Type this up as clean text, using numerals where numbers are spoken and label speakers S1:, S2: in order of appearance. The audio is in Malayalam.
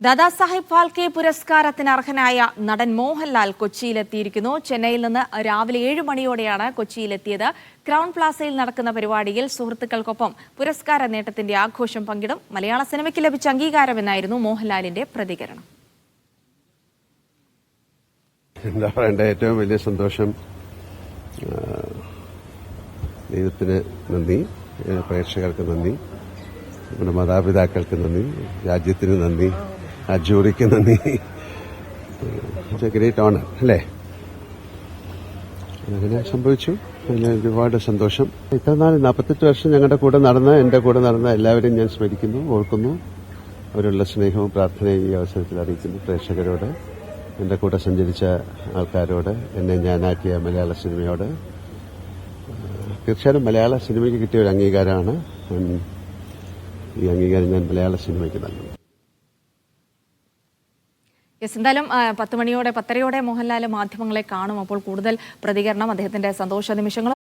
S1: ദാദാസാഹിബ് ഫാൽക്കെ പുരസ്കാരത്തിന് അർഹനായ നടൻ മോഹൻലാൽ കൊച്ചിയിലെത്തിയിരിക്കുന്നു. ചെന്നൈയിൽ നിന്ന് രാവിലെ 7 മണിയോടെയാണ് കൊച്ചിയിലെത്തിയത്. ക്രൗൺ പ്ലാസയിൽ നടക്കുന്ന പരിപാടിയിൽ സുഹൃത്തുക്കൾക്കൊപ്പം പുരസ്കാര നേട്ടത്തിന്റെ ആഘോഷം പങ്കിടും. മലയാള സിനിമയ്ക്ക് ലഭിച്ച അംഗീകാരമെന്നായിരുന്നു മോഹൻലാലിന്റെ പ്രതികരണം.
S2: എന്താ പറയണ്ട, ഏറ്റവും വലിയ സന്തോഷം. ദൈവത്തിന് നന്ദി, പ്രേക്ഷകർക്ക് നന്ദി, നമ്മുടെ മാതാപിതാക്കൾക്ക് നന്ദി, രാജ്യത്തിന് നന്ദി, ആ ജൂറിക്ക് നന്ദി. ഗ്രേറ്റ് ഓണർ അല്ലേ? അങ്ങനെ സംഭവിച്ചു. അതിന് ഒരുപാട് സന്തോഷം. ഇത്ര നാൾ 48 വർഷം ഞങ്ങളുടെ കൂടെ നടന്ന, എന്റെ കൂടെ നടന്ന എല്ലാവരെയും ഞാൻ സ്മരിക്കുന്നു, ഓർക്കുന്നു. അവരുള്ള സ്നേഹവും പ്രാർത്ഥനയും ഈ അവസരത്തിൽ അറിയിക്കുന്നു. പ്രേക്ഷകരോട്, എന്റെ കൂടെ സഞ്ചരിച്ച ആൾക്കാരോട്, എന്നെ ഞാനാക്കിയ മലയാള സിനിമയോട്. തീർച്ചയായും മലയാള സിനിമയ്ക്ക് കിട്ടിയ ഒരു അംഗീകാരമാണ്. ഈ അംഗീകാരം ഞാൻ മലയാള സിനിമയ്ക്ക് നൽകുന്നു.
S1: എന്തായാലും 10 മണിയോടെ 10:30 മോഹൻലാൽ മാധ്യമങ്ങളെ കാണും. അപ്പോൾ കൂടുതൽ പ്രതികരണം, അദ്ദേഹത്തിന്റെ സന്തോഷ നിമിഷങ്ങളും